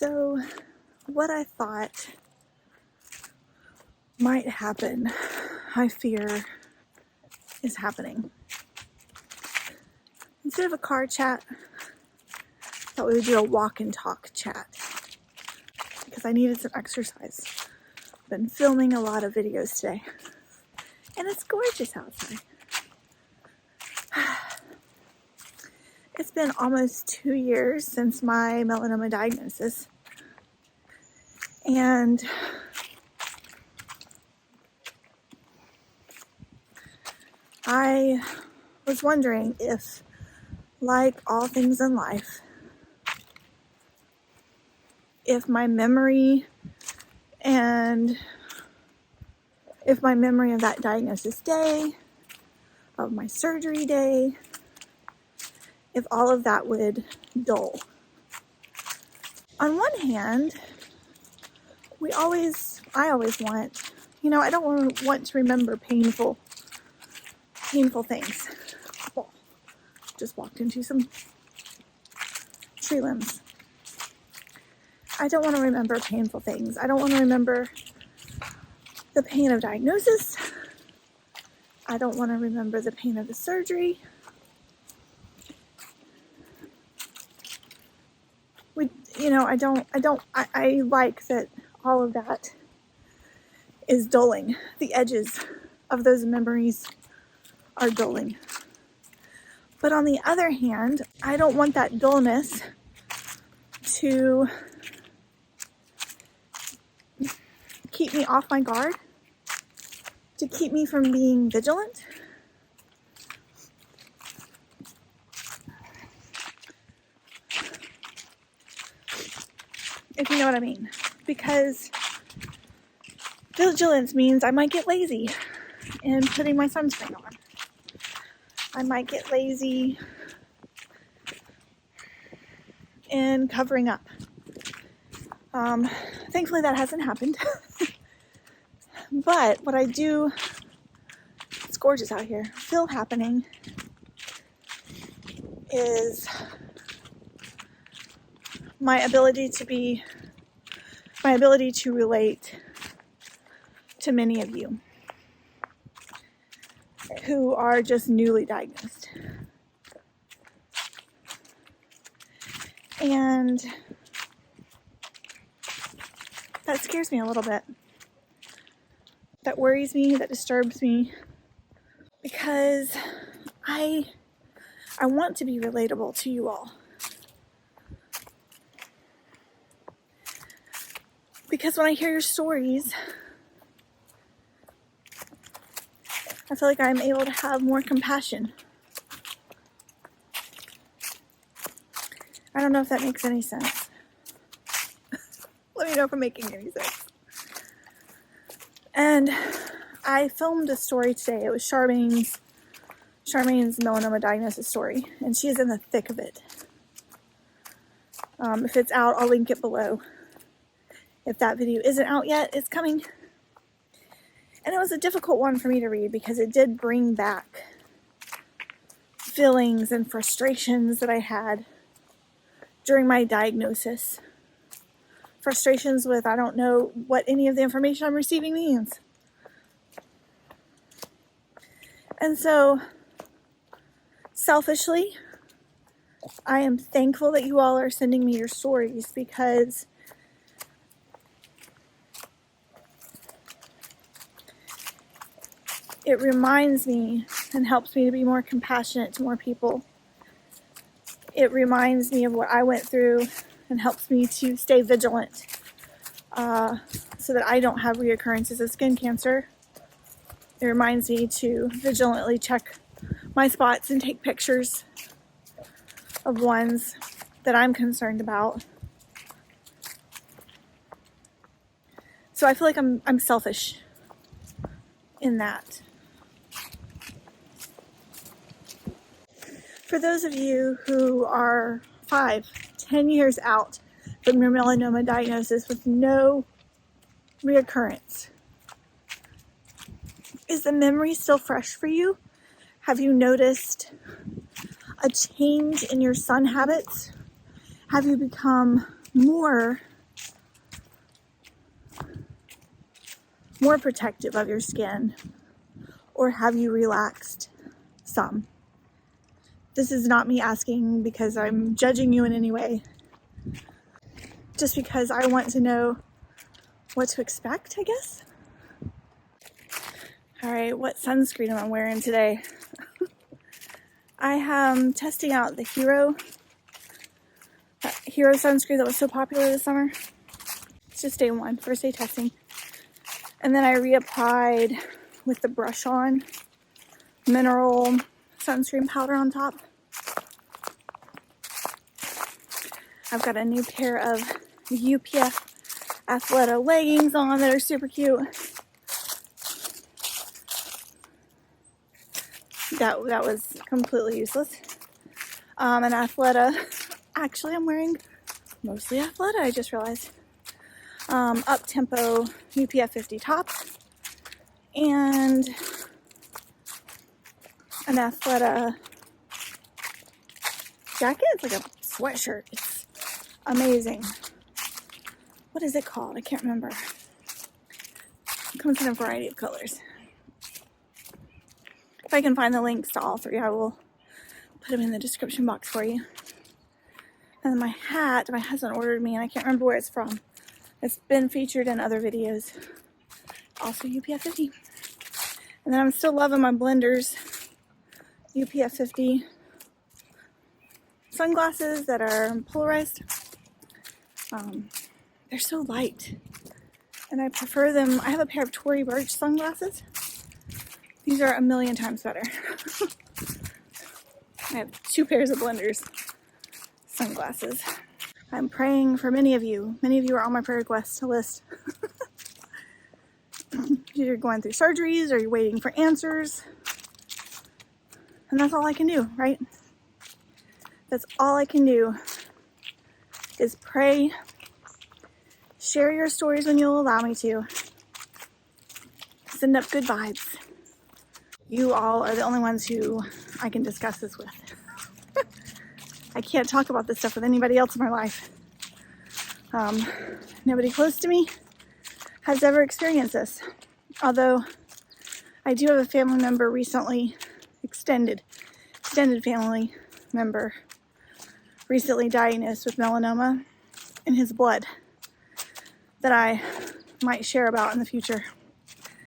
So what I thought might happen, I fear is happening. Instead of a car chat, I thought we would do a walk and talk chat because I needed some exercise. I've been filming a lot of videos today and it's gorgeous outside. It's been almost 2 years since my melanoma diagnosis, and I was wondering if, like all things in life, if my memory of that diagnosis day, of my surgery day, if all of that would dull. On one hand, I always want, I don't want to remember painful things. Oh, just walked into some tree limbs. I don't want to remember painful things. I don't want to remember the pain of diagnosis. I don't want to remember the pain of the surgery. I like that all of that is dulling. The edges of those memories are dulling. But on the other hand, I don't want that dullness to keep me off my guard, to keep me from being vigilant. If you know what I mean. Because vigilance means I might get lazy in putting my sunscreen on. I might get lazy in covering up. Thankfully that hasn't happened. But what I do, it's gorgeous out here, feel happening is my ability to relate to many of you who are just newly diagnosed. And that scares me a little bit. That worries me, that disturbs me, because I want to be relatable to you all. Because when I hear your stories, I feel like I'm able to have more compassion. I don't know if that makes any sense. Let me know if I'm making any sense. And I filmed a story today. It was Charmaine's melanoma diagnosis story, and she is in the thick of it. If it's out, I'll link it below. If that video isn't out yet, it's coming. And it was a difficult one for me to read because it did bring back feelings and frustrations that I had during my diagnosis. Frustrations with, I don't know what any of the information I'm receiving means. And so, selfishly, I am thankful that you all are sending me your stories, because it reminds me and helps me to be more compassionate to more people. It reminds me of what I went through and helps me to stay vigilant so that I don't have reoccurrences of skin cancer. It reminds me to vigilantly check my spots and take pictures of ones that I'm concerned about. So I feel like I'm selfish in that. For those of you who are 5-10 years out from your melanoma diagnosis with no reoccurrence, is the memory still fresh for you? Have you noticed a change in your sun habits? Have you become more more protective of your skin, or have you relaxed some? This is not me asking because I'm judging you in any way, just because I want to know what to expect, I guess. All right, what sunscreen am I wearing today? I am testing out the Hero sunscreen that was so popular this summer. It's just day one, first day testing. And then I reapplied with the brush on mineral sunscreen powder on top. I've got a new pair of UPF Athleta leggings on that are super cute. That was completely useless. An Athleta. Actually, I'm wearing mostly Athleta, I just realized. Up-tempo UPF 50 top. And an Athleta jacket. It's like a sweatshirt. It's amazing. What is it called? I can't remember. It comes in a variety of colors. If I can find the links to all three, I will put them in the description box for you. And my hat, my husband ordered me, and I can't remember where it's from. It's been featured in other videos. Also UPF 50. And then I'm still loving my Blenders UPF 50 sunglasses that are polarized. They're so light, and I prefer them. I have a pair of Tory Burch sunglasses. These are a million times better. I have 2 pairs of Blenders sunglasses. I'm praying for many of you. Many of you are on my prayer request list. You're going through surgeries or you're waiting for answers. And that's all I can do, right? That's all I can do is pray, share your stories when you'll allow me to, send up good vibes. You all are the only ones who I can discuss this with. I can't talk about this stuff with anybody else in my life. Nobody close to me has ever experienced this. Although I do have a family member recently, extended family member, recently diagnosed with melanoma in his blood that I might share about in the future.